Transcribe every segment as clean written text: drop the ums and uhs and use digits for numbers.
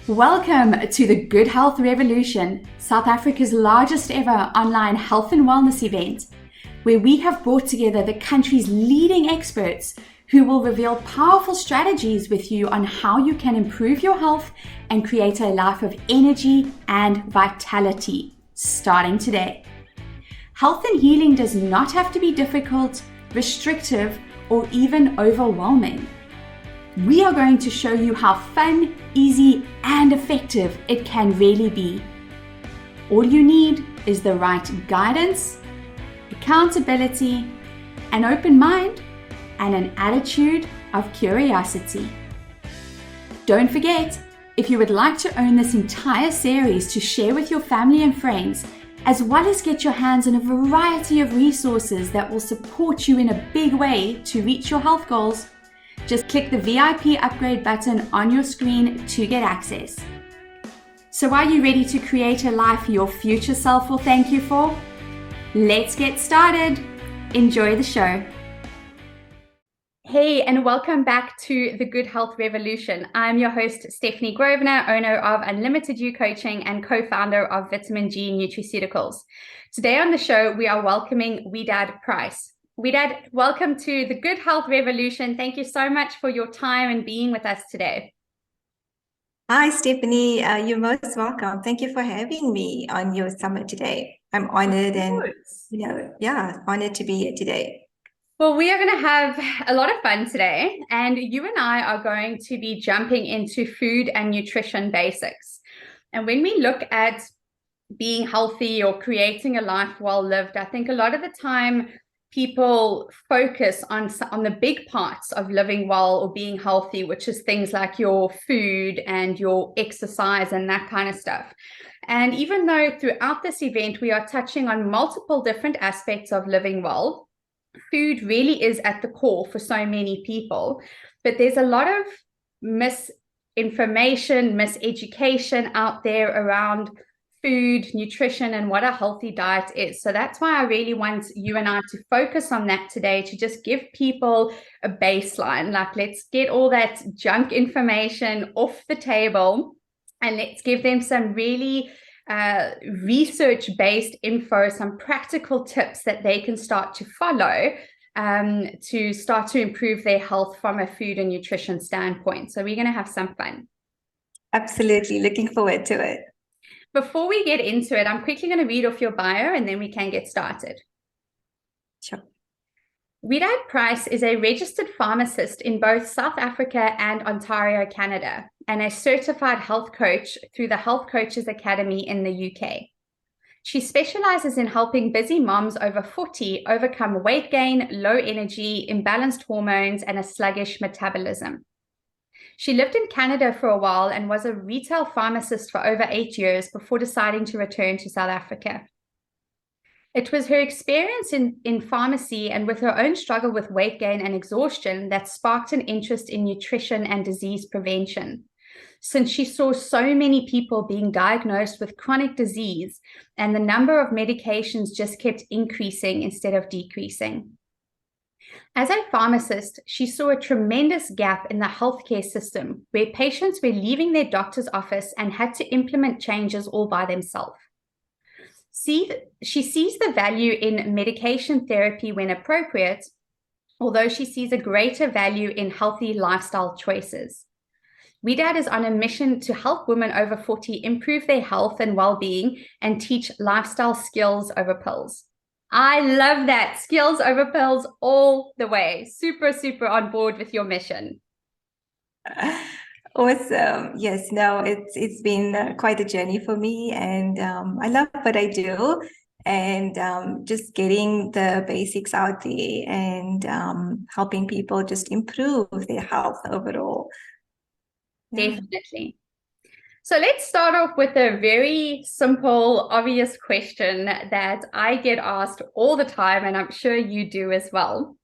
Welcome to the Good Health Revolution, South Africa's largest ever online health and wellness event, where we have brought together the country's leading experts who will reveal powerful strategies with you on how you can improve your health and create a life of energy and vitality, starting today. Health and healing does not have to be difficult, restrictive, or even overwhelming. We are going to show you how fun, easy, and effective it can really be. All you need is the right guidance, accountability, an open mind, and an attitude of curiosity. Don't forget, if you would like to own this entire series to share with your family and friends, as well as get your hands on a variety of resources that will support you in a big way to reach your health goals, just click the VIP upgrade button on your screen to get access. So are you ready to create a life your future self will thank you for? Let's get started. Enjoy the show. Hey, and welcome back to the Good Health Revolution. I'm your host, Steph Grosvenor, owner of Unlimited You Coaching and co-founder of Vitamin G Nutraceuticals. Today on the show, we are welcoming Wedaad Price. Wedaad, welcome to the Good Health Revolution. Thank you so much for your time and being with us today. Hi, Stephanie. You're most welcome. Thank you for having me on your summit today. I'm honored and, honored to be here today. Well, we are going to have a lot of fun today, and you and I are going to be jumping into food and nutrition basics. And when we look at being healthy or creating a life well lived, I think a lot of the time people focus on the big parts of living well or being healthy, which is things like your food and your exercise and that kind of stuff. And even though throughout this event we are touching on multiple different aspects of living well, food really is at the core for so many people. But there's a lot of misinformation, miseducation out there around food, nutrition, and what a healthy diet is. So that's why I really want you and I to focus on that today, to just give people a baseline. Like, let's get all that junk information off the table and let's give them some really research-based info, some practical tips that they can start to follow to start to improve their health from a food and nutrition standpoint. So we're going to have some fun. Absolutely. Looking forward to it. Before we get into it, I'm quickly going to read off your bio and then we can get started. Sure. Wedaad Price is a registered pharmacist in both South Africa and Ontario, Canada, and a certified health coach through the Health Coaches Academy in the UK. She specializes in helping busy moms over 40 overcome weight gain, low energy, imbalanced hormones, and a sluggish metabolism. She lived in Canada for a while and was a retail pharmacist for over 8 years before deciding to return to South Africa. It was her experience in pharmacy and with her own struggle with weight gain and exhaustion that sparked an interest in nutrition and disease prevention. Since she saw so many people being diagnosed with chronic disease and the number of medications just kept increasing instead of decreasing. As a pharmacist, she saw a tremendous gap in the healthcare system where patients were leaving their doctor's office and had to implement changes all by themselves. She sees the value in medication therapy when appropriate, although she sees a greater value in healthy lifestyle choices. Wedaad is on a mission to help women over 40 improve their health and well-being and teach lifestyle skills over pills. I love that. Skills over pills all the way. Super, super on board with your mission. Awesome. Yes, no, it's been quite a journey for me, and I love what I do, and just getting the basics out there and helping people just improve their health overall. Yeah. Definitely. So let's start off with a very simple, obvious question that I get asked all the time, and I'm sure you do as well.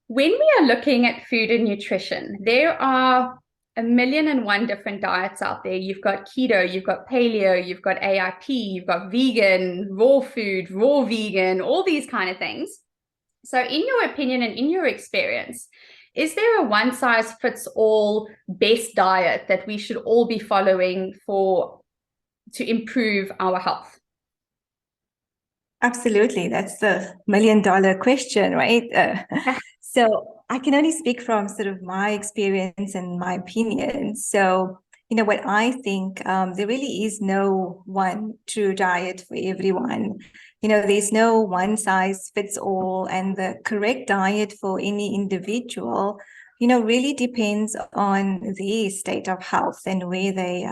When we are looking at food and nutrition, there are 1,000,001 different diets out there. You've got keto, you've got paleo, you've got AIP, you've got vegan, raw food, raw vegan, all these kind of things. So in your opinion and in your experience, is there a one size fits all best diet that we should all be following to improve our health? Absolutely. That's the million-dollar question, right? So I can only speak from sort of my experience and my opinion. So, what I think, there really is no one true diet for everyone. There's no one size fits all, and the correct diet for any individual, really depends on their state of health and where they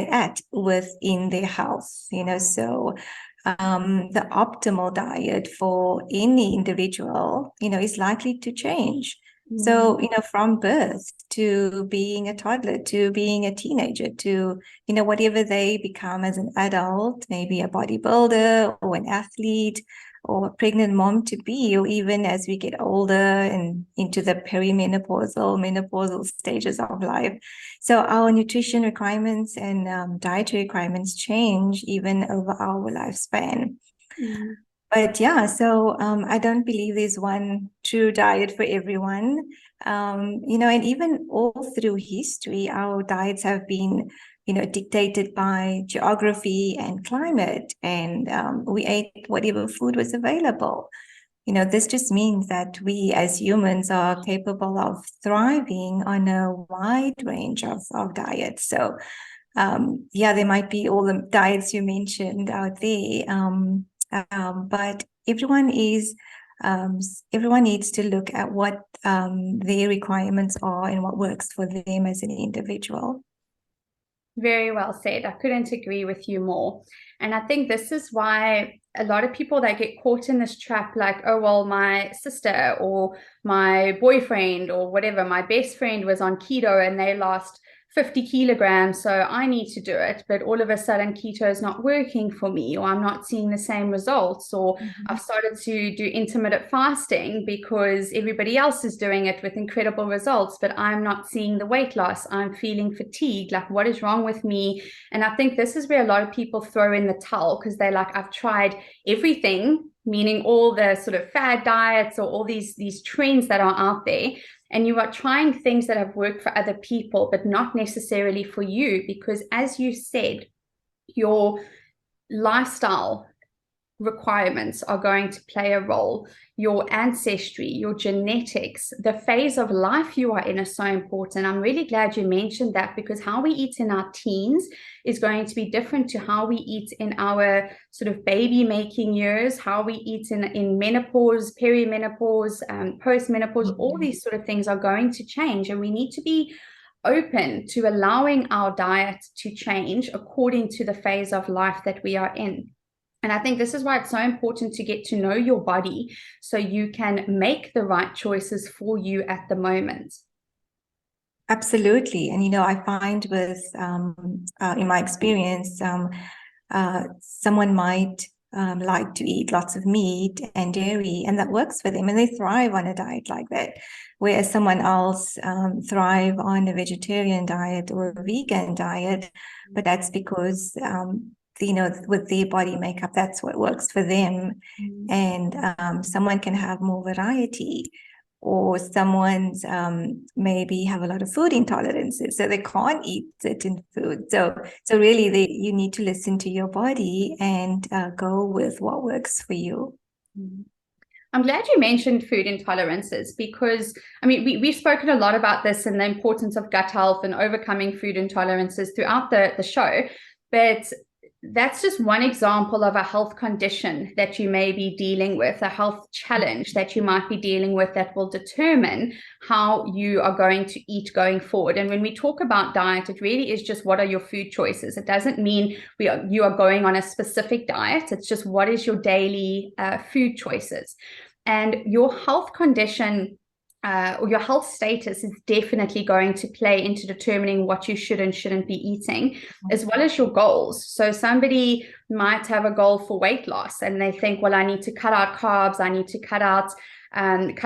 at within their health. So the optimal diet for any individual, is likely to change. So, from birth to being a toddler, to being a teenager, to, whatever they become as an adult, maybe a bodybuilder or an athlete or a pregnant mom to be, or even as we get older and into the perimenopausal, menopausal stages of life. So our nutrition requirements and dietary requirements change even over our lifespan. But yeah, so I don't believe there's one true diet for everyone. And even all through history, our diets have been, dictated by geography and climate, and we ate whatever food was available. This just means that we as humans are capable of thriving on a wide range of diets. So, yeah, there might be all the diets you mentioned out there, but everyone needs to look at what their requirements are and what works for them as an individual. Very well said. I couldn't agree with you more. And I think this is why a lot of people that get caught in this trap, like, oh, well, my sister or my boyfriend or whatever, my best friend was on keto and they lost 50 kilograms, so I need to do it. But all of a sudden, keto is not working for me, or I'm not seeing the same results, or I've started to do intermittent fasting because everybody else is doing it with incredible results, but I'm not seeing the weight loss. I'm feeling fatigued. Like, what is wrong with me? And I think this is where a lot of people throw in the towel because they're like, I've tried everything, meaning all the sort of fad diets or all these trends that are out there. And you are trying things that have worked for other people, but not necessarily for you, because as you said, your lifestyle requirements are going to play a role. Your ancestry, your genetics, the phase of life you are in is so important. I'm really glad you mentioned that, because how we eat in our teens is going to be different to how we eat in our sort of baby making years, how we eat in menopause, perimenopause, postmenopause. All these sort of things are going to change, and we need to be open to allowing our diet to change according to the phase of life that we are in. And I think this is why it's so important to get to know your body so you can make the right choices for you at the moment. Absolutely. And, I find in my experience, someone might like to eat lots of meat and dairy, and that works for them, and they thrive on a diet like that. Whereas someone else thrive on a vegetarian diet or a vegan diet, but that's because with their body makeup, that's what works for them. And someone can have more variety, or someone's maybe have a lot of food intolerances, so they can't eat certain food. So really, you need to listen to your body and go with what works for you. I'm glad you mentioned food intolerances, because I mean, we've spoken a lot about this and the importance of gut health and overcoming food intolerances throughout the show, but that's just one example of a health condition that you may be dealing with, a health challenge that you might be dealing with that will determine how you are going to eat going forward. And when we talk about diet, it really is just what are your food choices. It doesn't mean you are going on a specific diet. It's just what is your daily food choices. And your health condition or your health status is definitely going to play into determining what you should and shouldn't be eating, as well as your goals. So somebody might have a goal for weight loss and they think, well, I need to cut out carbs, I need to cut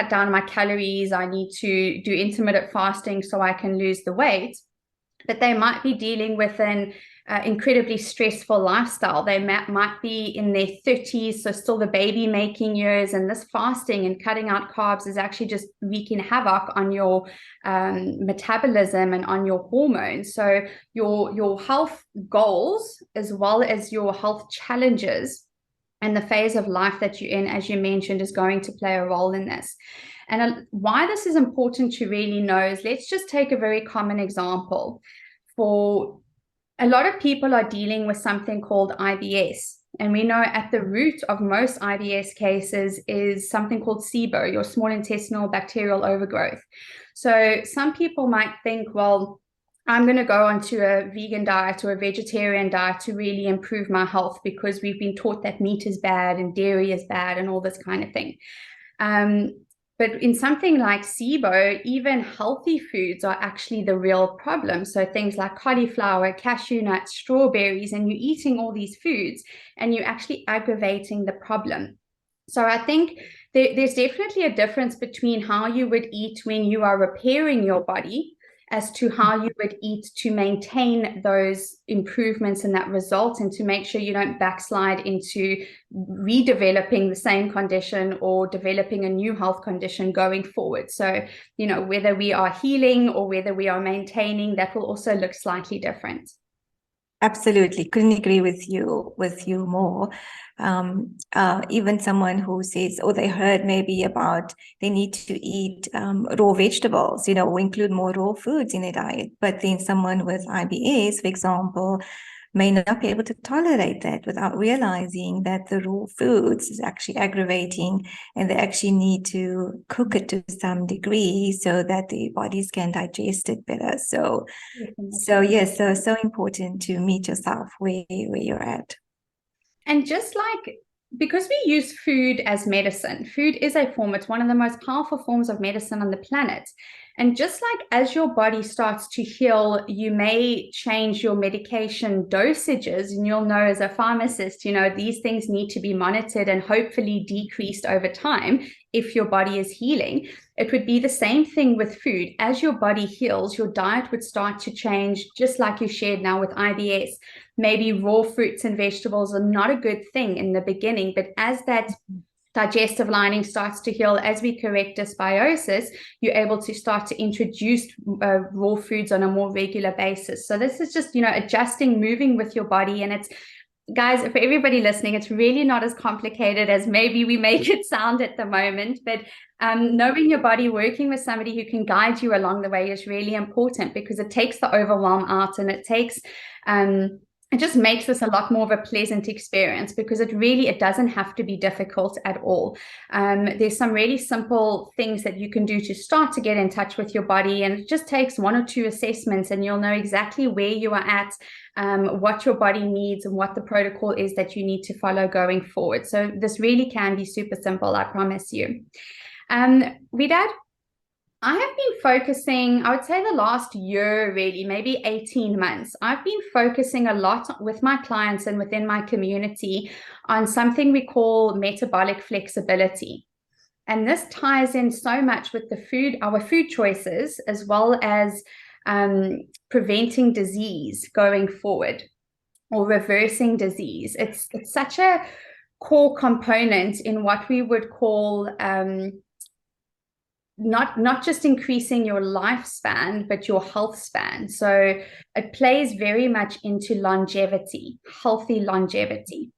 down my calories, I need to do intermittent fasting so I can lose the weight. but they might be dealing with an incredibly stressful lifestyle. They might be in their 30s, so still the baby making years, and this fasting and cutting out carbs is actually just wreaking havoc on your metabolism and on your hormones. So your health goals, as well as your health challenges and the phase of life that you're in, as you mentioned, is going to play a role in this. And why this is important to really know is, let's just take a very common example. For a lot of people are dealing with something called IBS. And we know at the root of most IBS cases is something called SIBO, your small intestinal bacterial overgrowth. So some people might think, well, I'm going to go onto a vegan diet or a vegetarian diet to really improve my health, because we've been taught that meat is bad and dairy is bad and all this kind of thing. But in something like SIBO, even healthy foods are actually the real problem. So things like cauliflower, cashew nuts, strawberries, and you're eating all these foods and you're actually aggravating the problem. So I think there's definitely a difference between how you would eat when you are repairing your body, as to how you would eat to maintain those improvements and that result, and to make sure you don't backslide into redeveloping the same condition or developing a new health condition going forward. So, whether we are healing or whether we are maintaining, that will also look slightly different. Absolutely, couldn't agree with you more. Even someone who says, oh, they heard maybe about they need to eat raw vegetables, or include more raw foods in their diet. But then someone with IBS, for example, may not be able to tolerate that without realizing that the raw foods is actually aggravating, and they actually need to cook it to some degree so that the bodies can digest it better. So yes, so important to meet yourself where you're at. And just like, because we use food as medicine, food is it's one of the most powerful forms of medicine on the planet. And just like as your body starts to heal, you may change your medication dosages, and you'll know as a pharmacist, these things need to be monitored and hopefully decreased over time if your body is healing. It would be the same thing with food. As your body heals, your diet would start to change, just like you shared now with IBS. Maybe raw fruits and vegetables are not a good thing in the beginning, but as that digestive lining starts to heal, as we correct dysbiosis, you're able to start to introduce raw foods on a more regular basis. So this is just, adjusting, moving with your body. And it's, guys, for everybody listening, it's really not as complicated as maybe we make it sound at the moment. But knowing your body, working with somebody who can guide you along the way is really important, because it takes the overwhelm out, and it just makes this a lot more of a pleasant experience, because it doesn't have to be difficult at all. There's some really simple things that you can do to start to get in touch with your body, and it just takes 1 or 2 assessments, and you'll know exactly where you are at, what your body needs, and what the protocol is that you need to follow going forward. So this really can be super simple, I promise you. Wedaad, I have been focusing, I would say the last year, really, maybe 18 months, I've been focusing a lot with my clients and within my community on something we call metabolic flexibility. And this ties in so much with our food choices, as well as preventing disease going forward, or reversing disease. It's such a core component in what we would call not just increasing your lifespan, but your health span. So it plays very much into longevity, healthy longevity.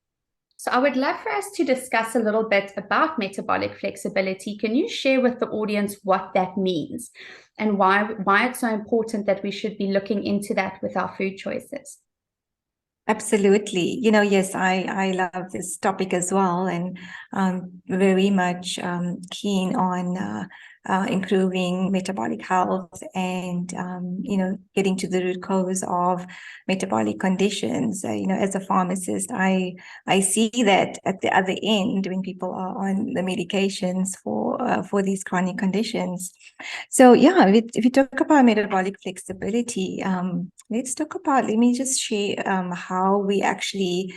So I would love for us to discuss a little bit about metabolic flexibility. Can you share with the audience what that means, and why it's so important that we should be looking into that with our food choices? Absolutely. Yes, I love this topic as well, and very much keen on improving metabolic health, and getting to the root cause of metabolic conditions. As a pharmacist, I see that at the other end, when people are on the medications for these chronic conditions. So yeah, if you talk about metabolic flexibility, let me just share how we actually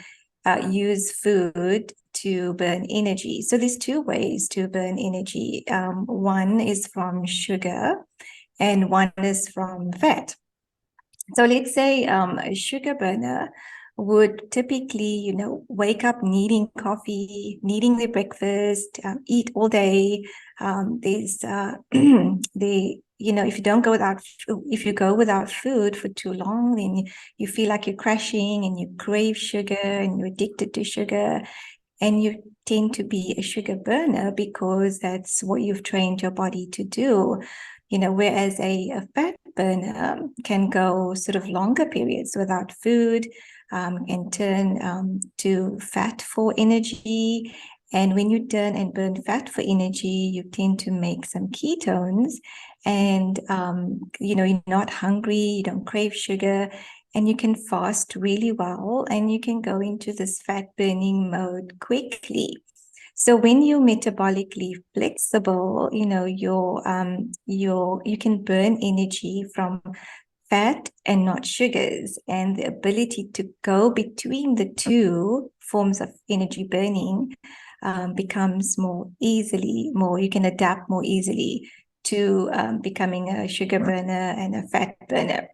use food to burn energy. So there's 2 ways to burn energy. One is from sugar, and one is from fat. So let's say a sugar burner would typically, wake up needing coffee, needing their breakfast, eat all day. There's if you don't go without, if you go without food for too long, then you feel like you're crashing and you crave sugar and you're addicted to sugar. And you tend to be a sugar burner because that's what you've trained your body to do. Whereas a fat burner can go sort of longer periods without food, and turn to fat for energy. And when you turn and burn fat for energy, you tend to make some ketones, and you're not hungry, you don't crave sugar, and you can fast really well, and you can go into this fat burning mode quickly. So when you're metabolically flexible, you can burn energy from fat and not sugars, and the ability to go between the two forms of energy burning becomes you can adapt more easily to becoming a sugar burner and a fat burner.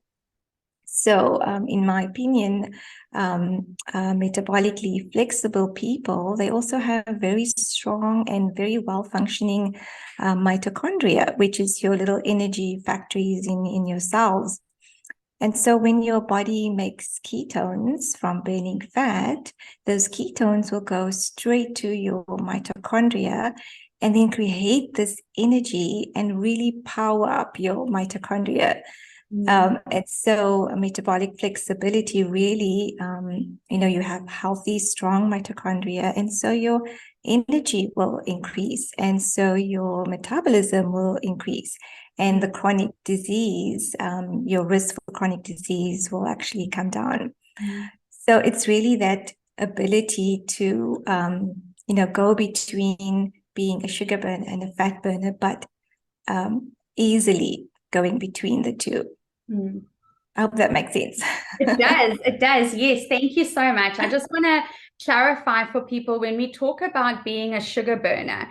So, in my opinion, metabolically flexible people, they also have very strong and very well-functioning mitochondria, which is your little energy factories in your cells. And so when your body makes ketones from burning fat, those ketones will go straight to your mitochondria and then create this energy and really power up your mitochondria. And so metabolic flexibility really, you have healthy, strong mitochondria, and so your energy will increase, and so your metabolism will increase, and the chronic disease, your risk for chronic disease will actually come down. So it's really that ability to, go between being a sugar burner and a fat burner, but easily going between the two. I hope that makes sense. It does. Yes, thank you so much. I just want to clarify for people when we talk about being a sugar burner.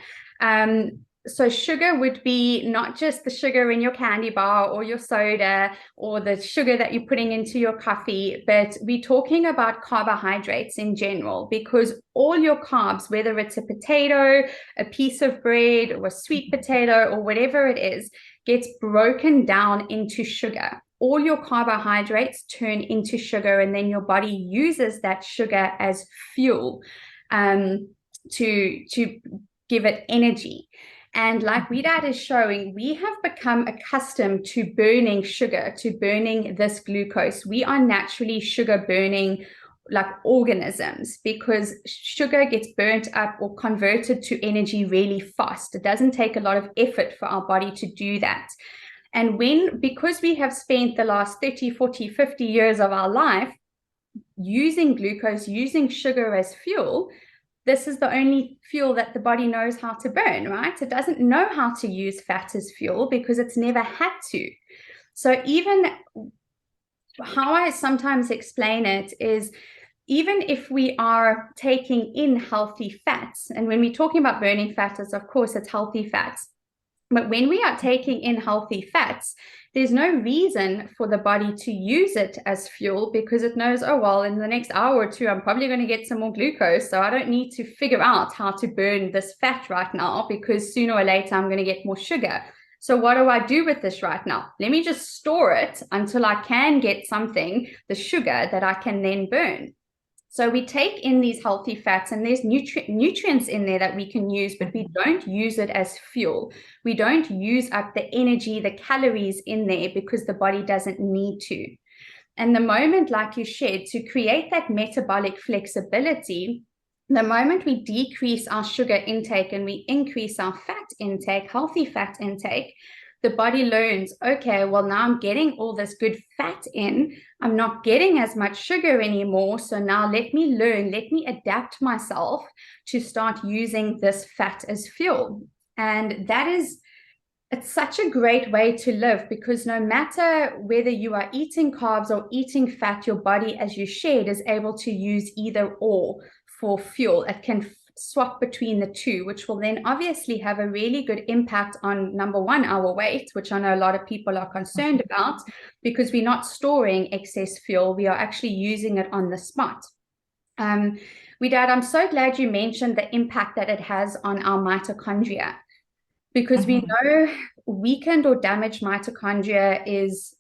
So sugar would be not just the sugar in your candy bar or your soda or the sugar that you're putting into your coffee, but we're talking about carbohydrates in general, because all your carbs, whether it's a potato, a piece of bread, or a sweet potato, or whatever it is, gets broken down into sugar. All your carbohydrates turn into sugar, and then your body uses that sugar as fuel to give it energy. And like Wedaad is showing, we have become accustomed to burning sugar, to burning this glucose. We are naturally sugar burning like organisms, because sugar gets burnt up or converted to energy really fast. It doesn't take a lot of effort for our body to do that. And because we have spent the last 30, 40, 50 years of our life using glucose, using sugar as fuel, this is the only fuel that the body knows how to burn, right? It doesn't know how to use fat as fuel because it's never had to. So even how I sometimes explain it is, even if we are taking in healthy fats, and when we're talking about burning fat, of course, it's healthy fats. But when we are taking in healthy fats, there's no reason for the body to use it as fuel, because it knows, oh, well, in the next hour or two, I'm probably going to get some more glucose. So I don't need to figure out how to burn this fat right now, because sooner or later, I'm going to get more sugar. So what do I do with this right now? Let me just store it until I can get something, the sugar, that I can then burn. So we take in these healthy fats, and there's nutrients in there that we can use, but we don't use it as fuel. We don't use up the energy, the calories in there, because the body doesn't need to. And the moment, like you shared, to create that metabolic flexibility, the moment we decrease our sugar intake and we increase our fat intake, healthy fat intake, the body learns, okay, well, now I'm getting all this good fat in. I'm not getting as much sugar anymore. So now let me learn, let me adapt myself to start using this fat as fuel. And it's such a great way to live, because no matter whether you are eating carbs or eating fat, your body, as you shared, is able to use either or for fuel. It can swap between the two, which will then obviously have a really good impact on, number one, our weight, which I know a lot of people are concerned about, because we're not storing excess fuel, we are actually using it on the spot. Wedaad, I'm so glad you mentioned the impact that it has on our mitochondria, because we know weakened or damaged mitochondria is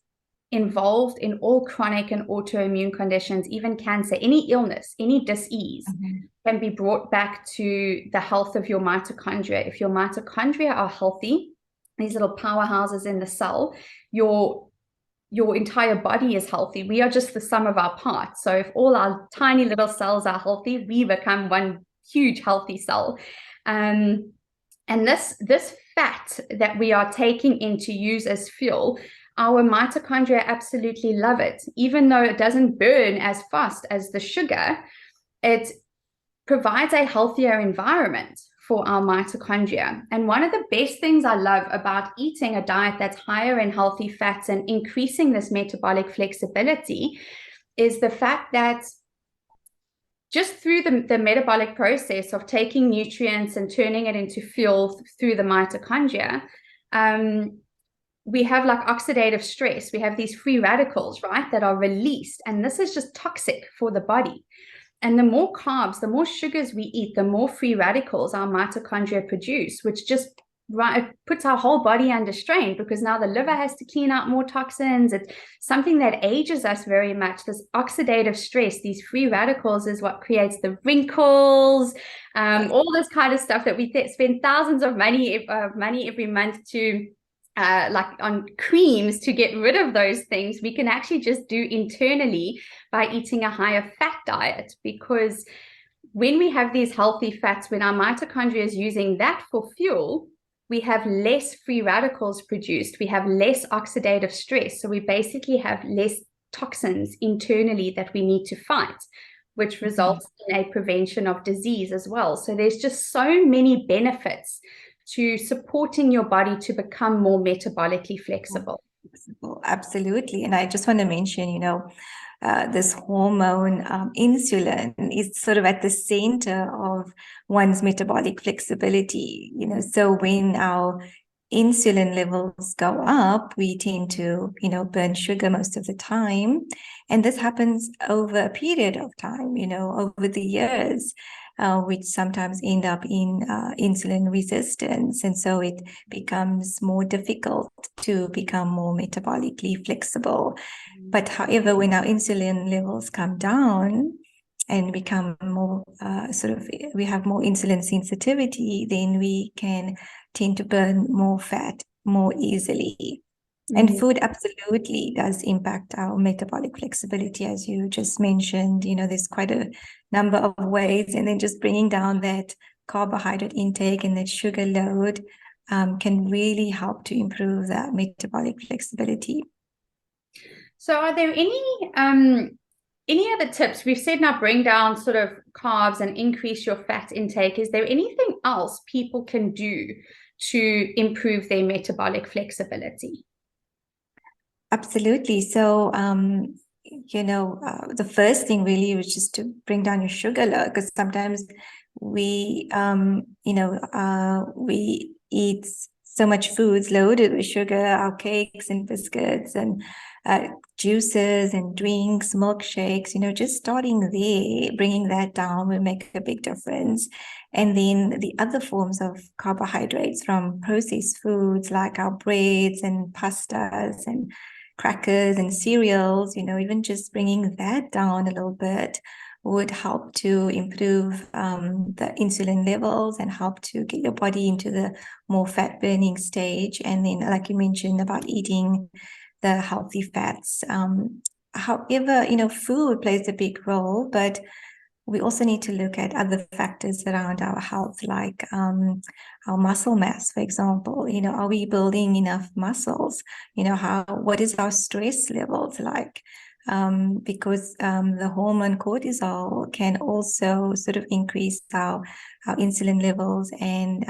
involved in all chronic and autoimmune conditions, even cancer, any illness, any disease can be brought back to the health of your mitochondria. If your mitochondria are healthy, these little powerhouses in the cell, your entire body is healthy. We are just the sum of our parts. So if all our tiny little cells are healthy, we become one huge healthy cell. And this fat that we are taking in to use as fuel, our mitochondria absolutely love it. Even though it doesn't burn as fast as the sugar, it provides a healthier environment for our mitochondria. And one of the best things I love about eating a diet that's higher in healthy fats and increasing this metabolic flexibility is the fact that just through the metabolic process of taking nutrients and turning it into fuel through the mitochondria, we have like oxidative stress. We have these free radicals, right, that are released. And this is just toxic for the body. And the more carbs, the more sugars we eat, the more free radicals our mitochondria produce, which just puts our whole body under strain, because now the liver has to clean out more toxins. It's something that ages us very much. This oxidative stress, these free radicals, is what creates the wrinkles, all this kind of stuff that we spend thousands of money every month to like on creams to get rid of those things. We can actually just do internally by eating a higher fat diet, because when we have these healthy fats, when our mitochondria is using that for fuel, we have less free radicals produced, we have less oxidative stress, so we basically have less toxins internally that we need to fight, which results in a prevention of disease as well. So there's just so many benefits to supporting your body to become more metabolically flexible. Absolutely. And I just want to mention, this hormone insulin is sort of at the center of one's metabolic flexibility. So when our insulin levels go up, we tend to, burn sugar most of the time. And this happens over a period of time, over the years, which sometimes end up in insulin resistance. And so it becomes more difficult to become more metabolically flexible. But however, when our insulin levels come down and become more we have more insulin sensitivity, then we can tend to burn more fat more easily. And food absolutely does impact our metabolic flexibility, as you just mentioned. There's quite a number of ways, and then just bringing down that carbohydrate intake and that sugar load can really help to improve that metabolic flexibility. So are there any other tips? We've said now bring down sort of carbs and increase your fat intake. Is there anything else people can do to improve their metabolic flexibility? Absolutely. So, the first thing really was just to bring down your sugar load, because sometimes we eat so much foods loaded with sugar, our cakes and biscuits and juices and drinks, milkshakes, just starting there, bringing that down will make a big difference. And then the other forms of carbohydrates from processed foods like our breads and pastas and crackers and cereals, even just bringing that down a little bit would help to improve the insulin levels and help to get your body into the more fat burning stage. And then, like you mentioned about eating the healthy fats. However, food plays a big role, but we also need to look at other factors around our health, like our muscle mass, for example. Are we building enough muscles? What is our stress levels like? Because the hormone cortisol can also sort of increase our insulin levels and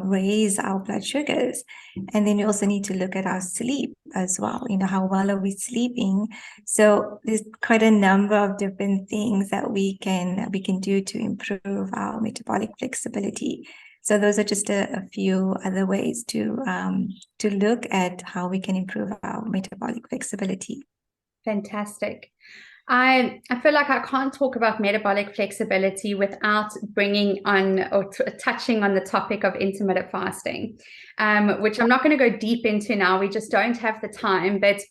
raise our blood sugars. And then we also need to look at our sleep as well. How well are we sleeping? So there's quite a number of different things that we can do to improve our metabolic flexibility. So those are just a few other ways to look at how we can improve our metabolic flexibility. Fantastic. I feel like I can't talk about metabolic flexibility without bringing on or touching on the topic of intermittent fasting, which I'm not going to go deep into now. We just don't have the time. But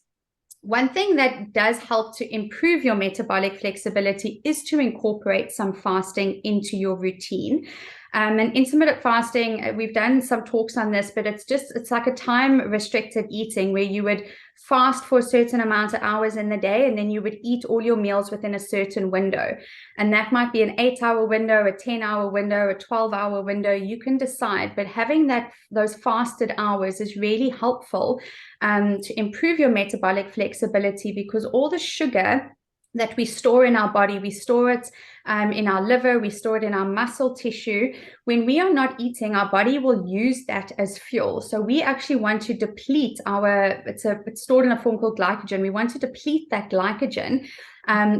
one thing that does help to improve your metabolic flexibility is to incorporate some fasting into your routine. And intermittent fasting, we've done some talks on this, but it's like a time restricted eating where you would fast for a certain amount of hours in the day, and then you would eat all your meals within a certain window. And that might be an 8-hour window, a 10-hour window, a 12-hour window. You can decide, but having those fasted hours is really helpful to improve your metabolic flexibility, because all the sugar that we store in our body, we store it in our liver, we store it in our muscle tissue. When we are not eating, our body will use that as fuel. So we actually want to deplete it's stored in a form called glycogen. We want to deplete that glycogen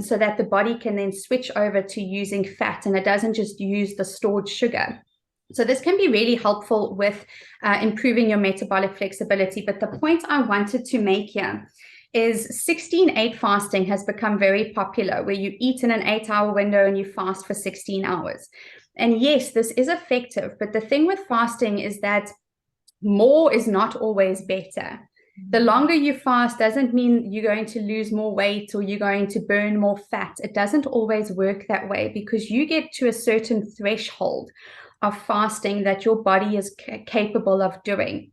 so that the body can then switch over to using fat, and it doesn't just use the stored sugar. So this can be really helpful with improving your metabolic flexibility. But the point I wanted to make here is 16-8 fasting has become very popular, where you eat in an 8-hour window and you fast for 16 hours. And yes, this is effective, but the thing with fasting is that more is not always better. The longer you fast doesn't mean you're going to lose more weight or you're going to burn more fat. It doesn't always work that way, because you get to a certain threshold of fasting that your body is capable of doing.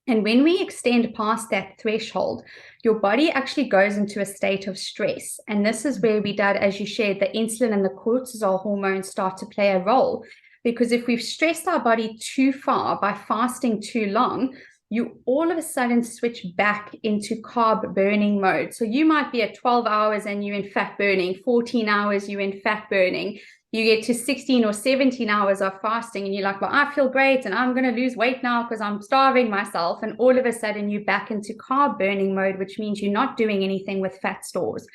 And when we extend past that threshold, your body actually goes into a state of stress. And this is where Wedaad, as you shared, the insulin and the cortisol hormones start to play a role. Because if we've stressed our body too far by fasting too long, you all of a sudden switch back into carb burning mode. So you might be at 12 hours and you're in fat burning, 14 hours you're in fat burning. You get to 16 or 17 hours of fasting and you're like, well, I feel great and I'm going to lose weight now because I'm starving myself. And all of a sudden you're back into carb burning mode, which means you're not doing anything with fat stores.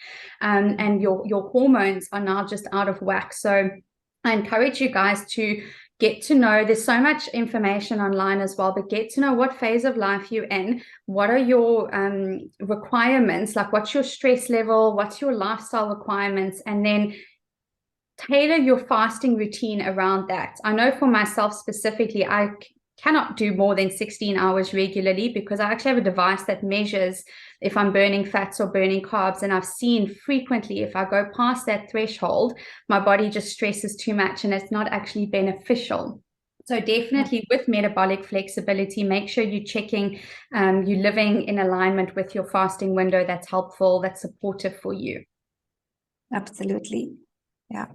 And your hormones are now just out of whack. So I encourage you guys to get to know, there's so much information online as well, but get to know what phase of life you're in. What are your requirements? Like, what's your stress level? What's your lifestyle requirements? And then tailor your fasting routine around that. I know for myself specifically, I cannot do more than 16 hours regularly, because I actually have a device that measures if I'm burning fats or burning carbs. And I've seen frequently, if I go past that threshold, my body just stresses too much and it's not actually beneficial. So definitely with metabolic flexibility, make sure you're checking, you're living in alignment with your fasting window that's helpful, that's supportive for you. Absolutely. Yeah.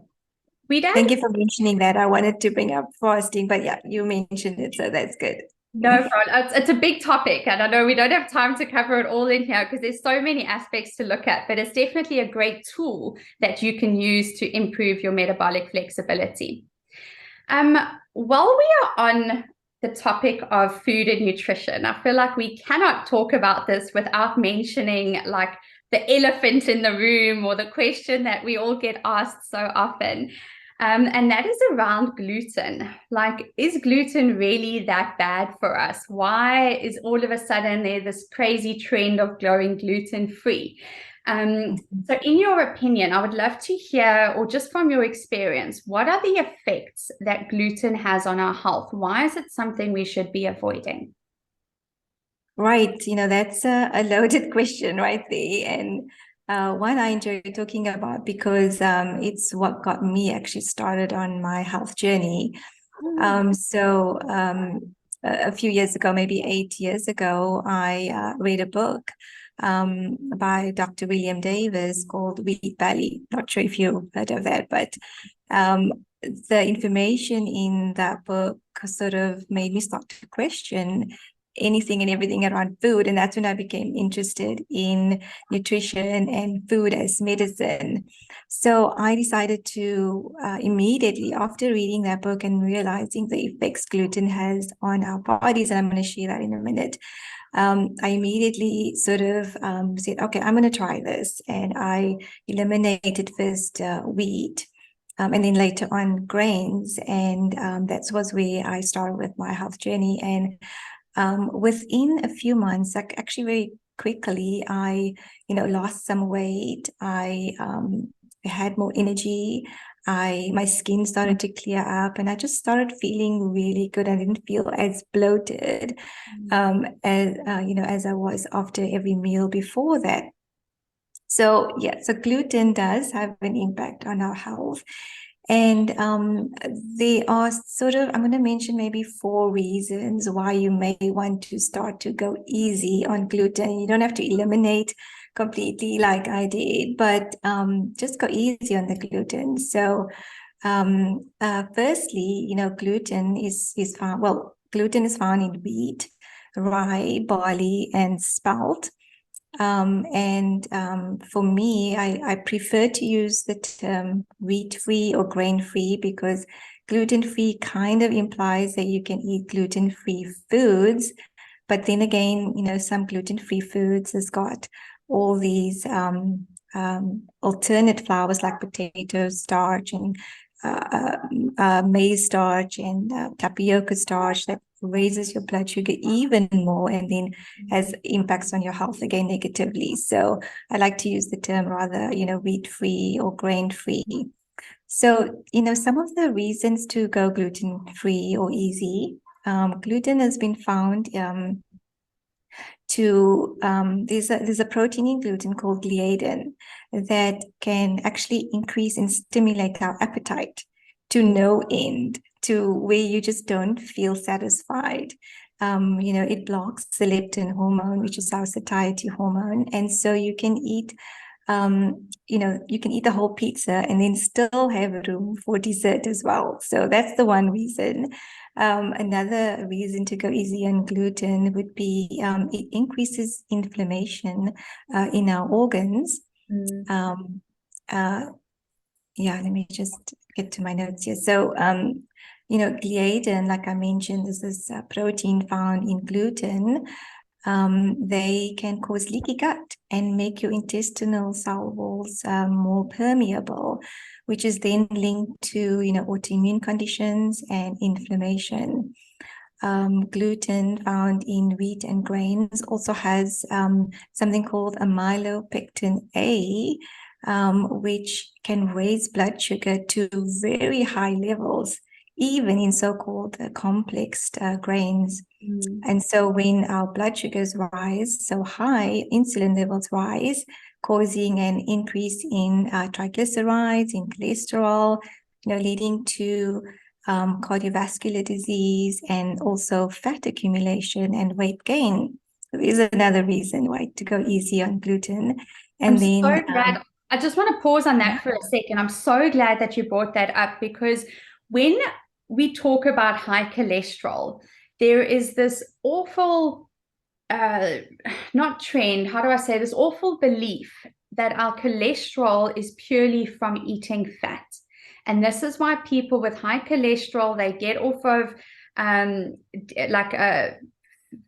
Wedaad? Thank you for mentioning that. I wanted to bring up fasting, but yeah, you mentioned it, so that's good. No problem. It's a big topic, and I know we don't have time to cover it all in here because there's so many aspects to look at, but it's definitely a great tool that you can use to improve your metabolic flexibility. While we are on the topic of food and nutrition, I feel like we cannot talk about this without mentioning like the elephant in the room, or the question that we all get asked so often. And that is around gluten. Like, is gluten really that bad for us? Why is all of a sudden there this crazy trend of going gluten-free? So in your opinion, I would love to hear, or just from your experience, what are the effects that gluten has on our health? Why is it something we should be avoiding? Right. That's a loaded question right there. And one I enjoy talking about because it's what got me actually started on my health journey. So a few years ago, maybe 8 years ago, I read a book by Dr. William Davis called Wheat Belly. Not sure if you've heard of that, but the information in that book sort of made me start to question anything and everything around food. And that's when I became interested in nutrition and food as medicine. So I decided to immediately, after reading that book and realizing the effects gluten has on our bodies, and I'm going to share that in a minute, I immediately sort of said, okay, I'm going to try this. And I eliminated first wheat. And then later on grains. And that was where I started with my health journey. And within a few months, like actually very quickly, I, lost some weight. I had more energy. My skin started to clear up, and I just started feeling really good. I didn't feel as bloated as I was after every meal before that. So yeah, so gluten does have an impact on our health. And there are sort of, I'm going to mention maybe 4 reasons why you may want to start to go easy on gluten. You don't have to eliminate completely like I did, but just go easy on the gluten. So firstly, gluten is found, gluten is found in wheat, rye, barley, and spelt. For me, I prefer to use the term wheat-free or grain-free because gluten-free kind of implies that you can eat gluten-free foods. But then again, some gluten-free foods has got all these alternate flours like potato starch and maize starch and tapioca starch that raises your blood sugar even more and then has impacts on your health again negatively. So I like to use the term rather, wheat-free or grain-free. So, some of the reasons to go gluten-free or easy, gluten has been found there's a protein in gluten called gliadin that can actually increase and stimulate our appetite to no end, to where you just don't feel satisfied. It blocks the leptin hormone, which is our satiety hormone, and so you can eat you can eat the whole pizza and then still have room for dessert as well. So that's the one reason. Another reason to go easy on gluten would be it increases inflammation in our organs. Let me just get to my notes here. So, gliadin, like I mentioned, this is a protein found in gluten. They can cause leaky gut and make your intestinal cell walls more permeable, which is then linked to, autoimmune conditions and inflammation. Gluten found in wheat and grains also has something called amylopectin A, which can raise blood sugar to very high levels, even in so-called complex grains. And so when our blood sugars rise so high, insulin levels rise, causing an increase in triglycerides, in cholesterol, leading to cardiovascular disease and also fat accumulation and weight gain. Is another reason why to go easy on gluten. And I'm so glad. I just want to pause on that for a second. I'm so glad that you brought that up because when we talk about high cholesterol, there is this awful, not trend, how do I say, this awful belief that our cholesterol is purely from eating fat. And this is why people with high cholesterol, they get off of like a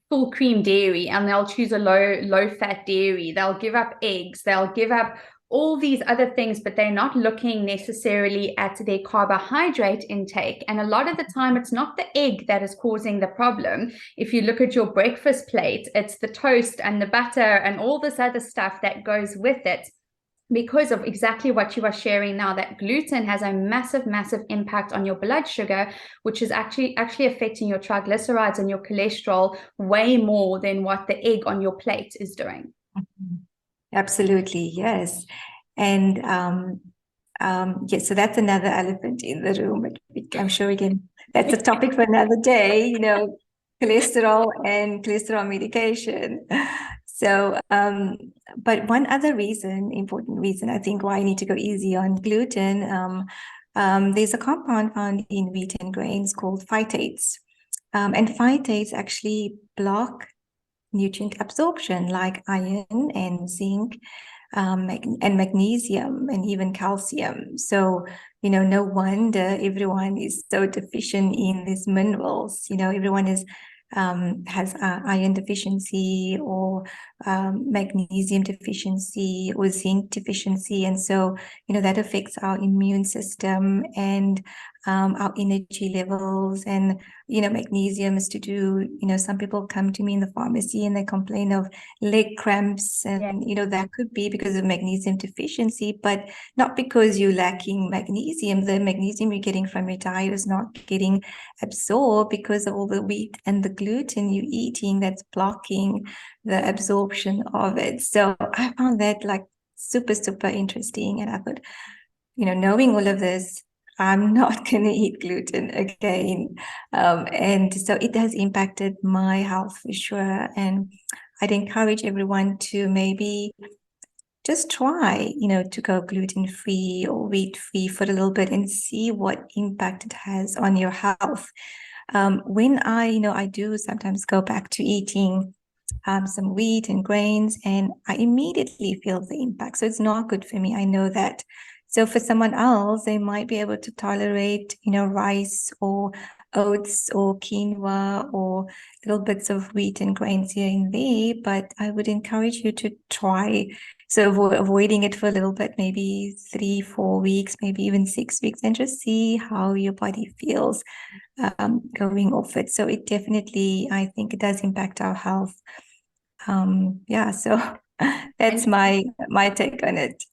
full cream dairy and they'll choose a low fat dairy. They'll give up eggs, they'll give up all these other things, but they're not looking necessarily at their carbohydrate intake. And a lot of the time, it's not the egg that is causing the problem. If you look at your breakfast plate, it's the toast and the butter and all this other stuff that goes with it. Because of exactly what you are sharing now, that gluten has a massive, massive impact on your blood sugar, which is actually affecting your triglycerides and your cholesterol way more than what the egg on your plate is doing. Absolutely, yes. And yes, so that's another elephant in the room. I'm sure again, that's a topic for another day, cholesterol and cholesterol medication. So, but one other important reason, I think why I need to go easy on gluten, there's a compound found in wheat and grains called phytates. And phytates actually block nutrient absorption like iron and zinc, and magnesium and even calcium. So, no wonder everyone is so deficient in these minerals. Everyone has iron deficiency or magnesium deficiency or zinc deficiency. And so, that affects our immune system and our energy levels. And, magnesium is to do, some people come to me in the pharmacy and they complain of leg cramps, and, Yeah. that could be because of magnesium deficiency, but not because you're lacking magnesium. The magnesium you're getting from your diet is not getting absorbed because of all the wheat and the gluten you're eating that's blocking the absorption of it. So I found that like super, super interesting. And I thought, knowing all of this, I'm not going to eat gluten again. And so it has impacted my health for sure. And I'd encourage everyone to maybe just try, to go gluten-free or wheat-free for a little bit and see what impact it has on your health. When I do sometimes go back to eating some wheat and grains, and I immediately feel the impact. So it's not good for me. I know that. So for someone else, they might be able to tolerate, rice or oats or quinoa or little bits of wheat and grains here and there. But I would encourage you to try. So avoiding it for a little bit, maybe 3-4 weeks, maybe even 6 weeks, and just see how your body feels going off it. So it definitely, I think it does impact our health. Yeah, so that's And my take on it.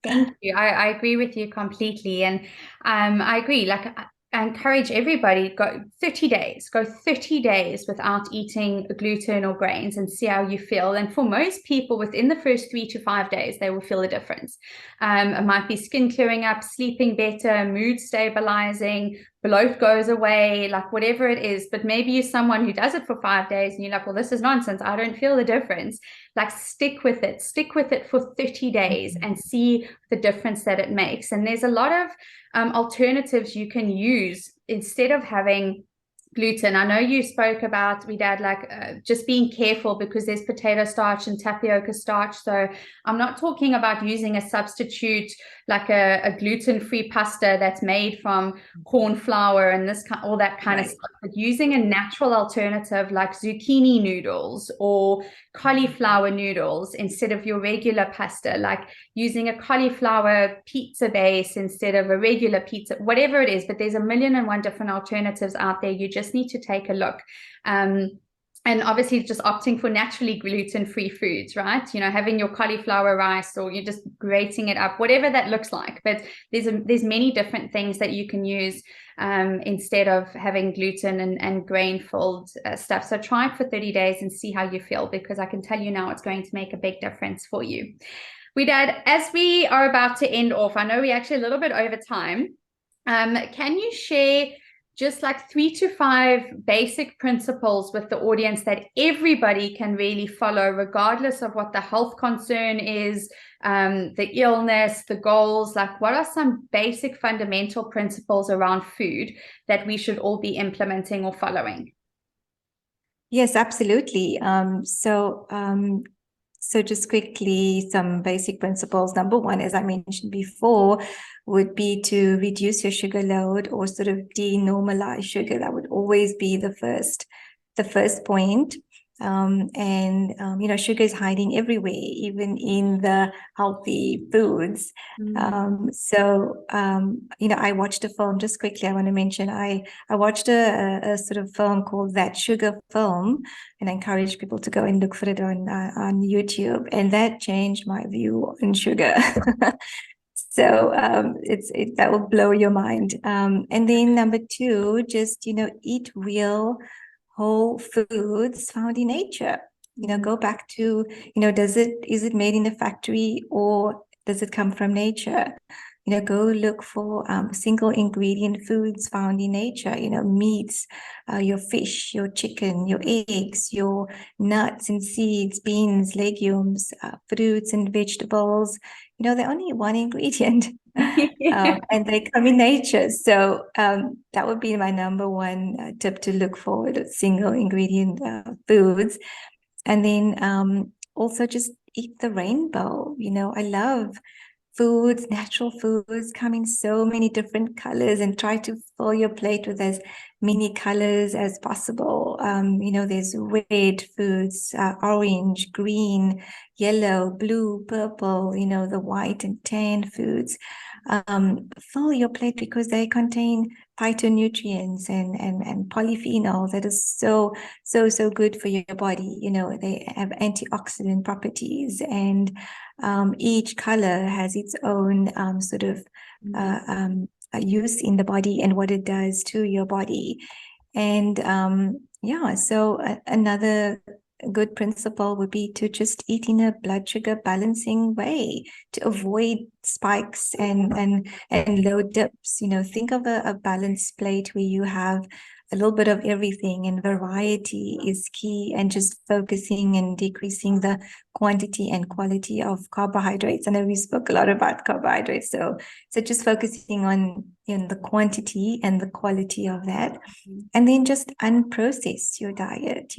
thank you. I agree with you completely. And I agree. Like, I encourage everybody, go 30 days, go 30 days without eating gluten or grains and see how you feel. And for most people, within the first 3 to 5 days, they will feel a difference. It might be skin clearing up, sleeping better, mood stabilizing, bloat goes away, like whatever it is. But maybe you're someone who does it for 5 days and you're like, well, this is nonsense. I don't feel the difference. Like, stick with it for 30 days and see the difference that it makes. And there's a lot of alternatives you can use instead of having gluten. I know you spoke about, Wedaad, like just being careful because there's potato starch and tapioca starch. So I'm not talking about using a substitute like a gluten-free pasta that's made from corn flour and all that kind of stuff, but using a natural alternative like zucchini noodles or cauliflower noodles instead of your regular pasta, like using a cauliflower pizza base instead of a regular pizza, whatever it is. But there's a million and one different alternatives out there. You just need to take a look. And obviously just opting for naturally gluten-free foods, right? Having your cauliflower rice, or you're just grating it up, whatever that looks like. But there's many different things that you can use instead of having gluten and grain-filled stuff. So try it for 30 days and see how you feel, because I can tell you now it's going to make a big difference for you. Wedaad, as we are about to end off, I know we're actually a little bit over time. Can you share just like 3 to 5 basic principles with the audience that everybody can really follow, regardless of what the health concern is, the illness, the goals? Like, what are some basic fundamental principles around food that we should all be implementing or following? Yes, absolutely. So just quickly, some basic principles. Number one, as I mentioned before, would be to reduce your sugar load or sort of denormalize sugar. That would always be the first point. Sugar is hiding everywhere, even in the healthy foods. I watched a film, just quickly, I want to mention, I watched a sort of film called That Sugar Film, and I encourage people to go and look for it on YouTube. And that changed my view on sugar. So that will blow your mind. And then number two, just, eat real whole foods found in nature. Go back to, is it made in a factory or does it come from nature? go look for single ingredient foods found in nature, meats, your fish, your chicken, your eggs, your nuts and seeds, beans, legumes, fruits and vegetables. They're only one ingredient. And they come in nature. So that would be my number one tip to look for, the single ingredient foods. And then also just eat the rainbow. I love foods, natural foods come in so many different colors, and try to fill your plate with as many colors as possible. There's red foods, orange, green, yellow, blue, purple, the white and tan foods. Fill your plate because they contain phytonutrients and polyphenols that is so good for your body. They have antioxidant properties, and each color has its own sort of use in the body and what it does to your body. And so another good principle would be to just eat in a blood sugar balancing way to avoid spikes and low dips. Think of a balanced plate where you have a little bit of everything, and variety is key, and just focusing and decreasing the quantity and quality of carbohydrates. I know we spoke a lot about carbohydrates, so just focusing on the quantity and the quality of that. And then just unprocess your diet.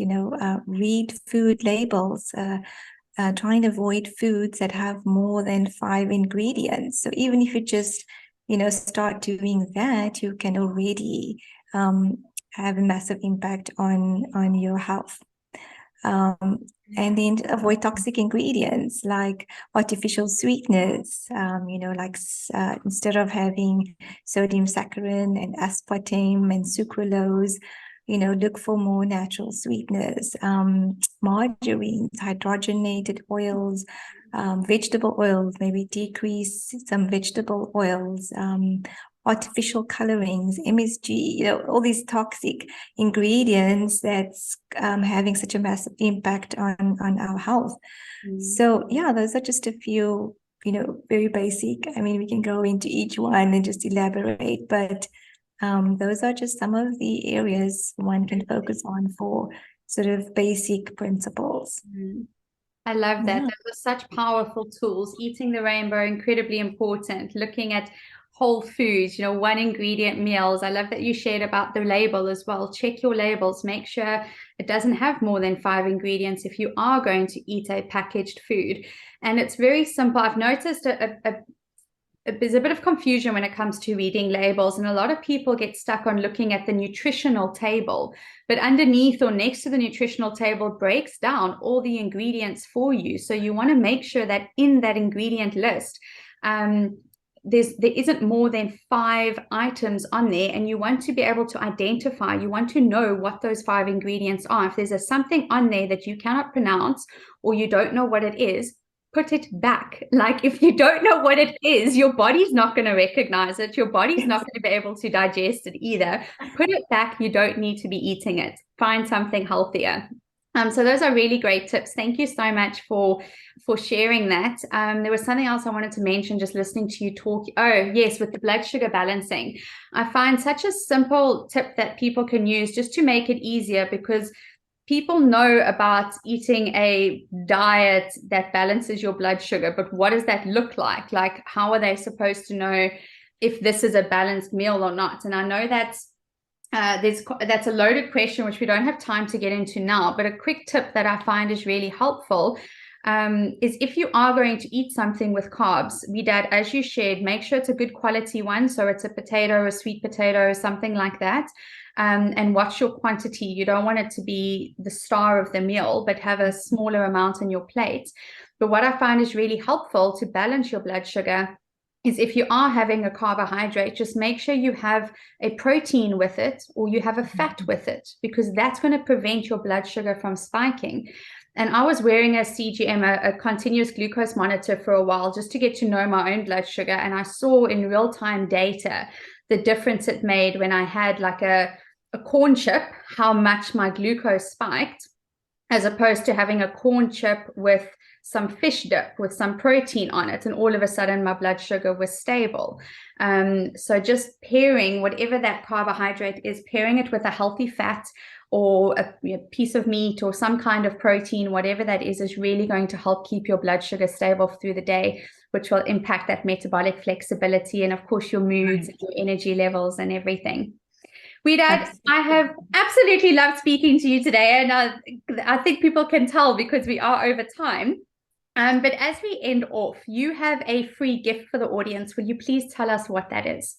Read food labels. Try and avoid foods that have more than 5 ingredients. So even if you just start doing that, you can already have a massive impact on your health. And then avoid toxic ingredients like artificial sweeteners, instead of having sodium saccharin and aspartame and sucralose, look for more natural sweeteners, margarines, hydrogenated oils, vegetable oils, maybe decrease some vegetable oils, artificial colorings, MSG, all these toxic ingredients that's having such a massive impact on our health. So yeah, those are just a few, very basic. I mean, we can go into each one and just elaborate, but those are just some of the areas one can focus on for sort of basic principles. I love that. Yeah. Those are such powerful tools. Eating the rainbow, incredibly important. Looking at whole foods, one ingredient meals. I love that you shared about the label as well. Check your labels. Make sure it doesn't have more than 5 ingredients if you are going to eat a packaged food. And it's very simple. I've noticed there's a bit of confusion when it comes to reading labels, and a lot of people get stuck on looking at the nutritional table, but underneath or next to the nutritional table breaks down all the ingredients for you. So you want to make sure that in that ingredient list, there isn't more than 5 items on there, and you want to be able to identify, you want to know what those 5 ingredients are. If there's something on there that you cannot pronounce or you don't know what it is, put it back. Like, if you don't know what it is, your body's not going to recognize it. Your body's not going to be able to digest it either. Put it back. You don't need to be eating it. Find something healthier. So those are really great tips. Thank you so much for sharing that. There was something else I wanted to mention just listening to you talk. Oh, yes, with the blood sugar balancing. I find such a simple tip that people can use just to make it easier, because people know about eating a diet that balances your blood sugar, but what does that look like? Like, how are they supposed to know if this is a balanced meal or not? And I know that's a loaded question, which we don't have time to get into now, but a quick tip that I find is really helpful is if you are going to eat something with carbs, Wedaad, as you shared, make sure it's a good quality one. So it's a potato, a sweet potato, something like that. And watch your quantity. You don't want it to be the star of the meal, but have a smaller amount on your plate. But what I find is really helpful to balance your blood sugar is if you are having a carbohydrate, just make sure you have a protein with it, or you have a fat with it, because that's going to prevent your blood sugar from spiking. And I was wearing a CGM, a continuous glucose monitor, for a while just to get to know my own blood sugar. And I saw in real-time data the difference it made when I had like a corn chip, how much my glucose spiked, as opposed to having a corn chip with some fish dip with some protein on it, and all of a sudden my blood sugar was stable. So just pairing whatever that carbohydrate is, pairing it with a healthy fat or a piece of meat or some kind of protein, whatever that is really going to help keep your blood sugar stable through the day, which will impact that metabolic flexibility and, of course, your moods, your energy levels and everything. Wedaad, I have absolutely loved speaking to you today, and I think people can tell because we are over time. But as we end off, you have a free gift for the audience. Will you please tell us what that is?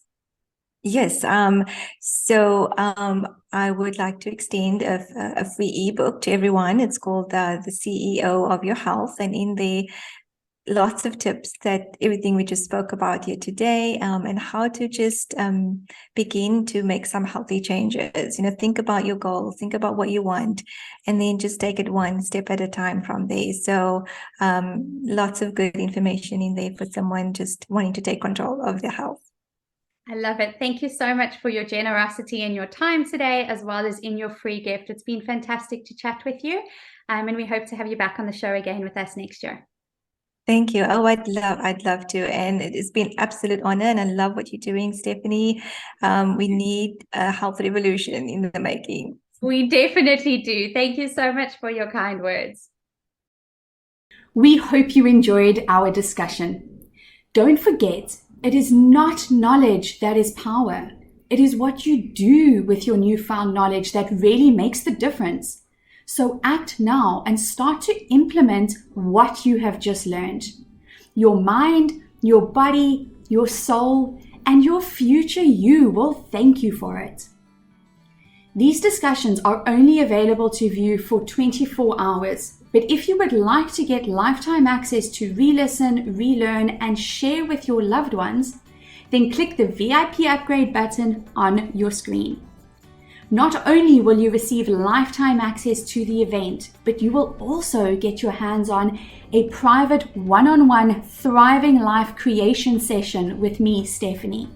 Yes. I would like to extend a free ebook to everyone. It's called the CEO of Your Health, and in there, lots of tips that everything we just spoke about here today, and how to just begin to make some healthy changes. Think about your goals, think about what you want, and then just take it one step at a time from there. So lots of good information in there for someone just wanting to take control of their health. I love it. Thank you so much for your generosity and your time today, as well as in your free gift. It's been fantastic to chat with you, and we hope to have you back on the show again with us next year. Thank you. Oh, I'd love to. And it's been absolute honor, and I love what you're doing, Stephanie. We need a health revolution in the making. We definitely do. Thank you so much for your kind words. We hope you enjoyed our discussion. Don't forget, it is not knowledge that is power. It is what you do with your newfound knowledge that really makes the difference. So act now and start to implement what you have just learned. Your mind, your body, your soul, and your future you will thank you for it. These discussions are only available to view for 24 hours, but if you would like to get lifetime access to re-listen, relearn, and share with your loved ones, then click the VIP upgrade button on your screen. Not only will you receive lifetime access to the event, but you will also get your hands on a private one-on-one Thriving Life creation session with me, Stephanie.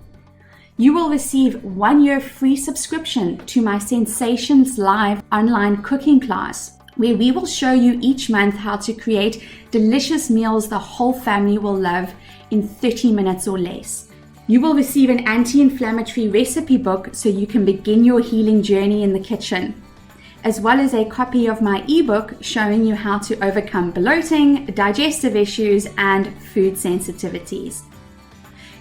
You will receive 1 year free subscription to my Sensations Live online cooking class, where we will show you each month how to create delicious meals the whole family will love in 30 minutes or less. You will receive an anti-inflammatory recipe book so you can begin your healing journey in the kitchen, as well as a copy of my ebook showing you how to overcome bloating, digestive issues, and food sensitivities.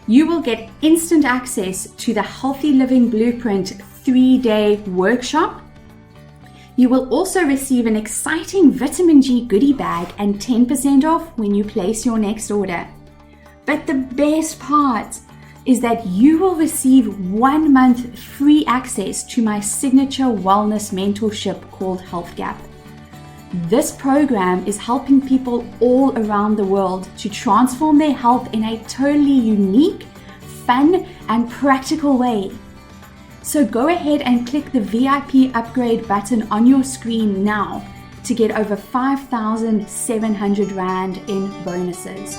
You will get instant access to the Healthy Living Blueprint 3-day workshop. You will also receive an exciting vitamin G goodie bag and 10% off when you place your next order. But the best part is that you will receive 1 month free access to my signature wellness mentorship called Health Gap. This program is helping people all around the world to transform their health in a totally unique, fun, and practical way. So go ahead and click the VIP upgrade button on your screen now to get over 5,700 Rand in bonuses.